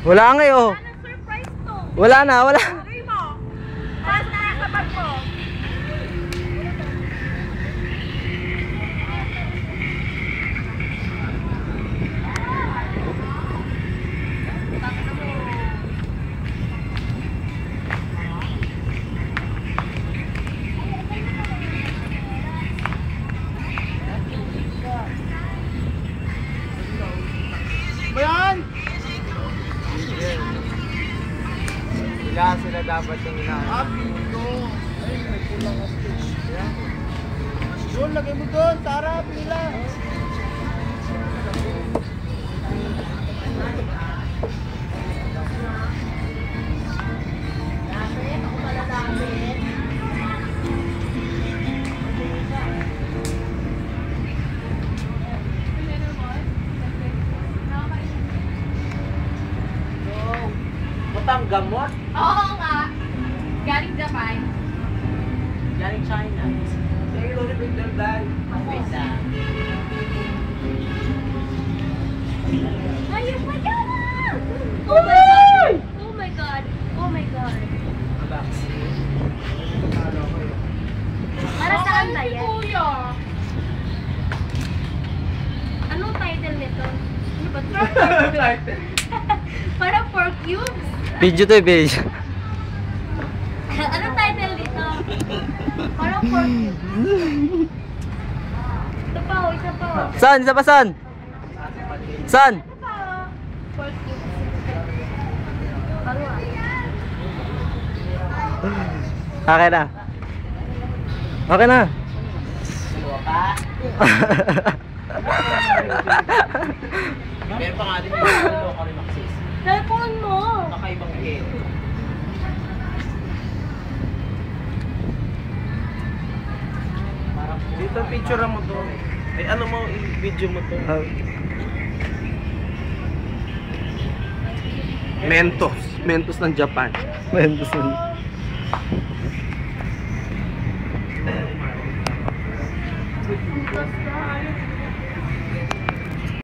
Wala nga eh, oh. Surprise to. Wala na, wala. Tuloy mo. Pass na kapag mo. Bayan! Sila dapat yung inaano. Happy ko. Ay, may kulang ang stage. Doon, lagay mo doon. Sa harap nila. Butang gamot? Oo nga. Galing Japan. Galing China. They're going to be their bag. Wait lang. Ayun pa yan! Oh my God! Oh my God! Oh my God! Para saan ba yan? Kuya! Anong title nito? Ano ba ito? Parang 4 cubes? Video to, video. Anong title nito? Parang 4 cubes. Ito pa, oh, isa pa. Oh. Saan? Isa pa saan? Saan? Ito pa, oh. 4 cubes. Ano ah? Okay na. Okay na. Meron pa nga din yung local maxis. Cellphone mo! Nakaibang game. Dito picture mo to. Ay ano mo, i-video mo to. Mentos. Mentos ng Japan. Mentos na.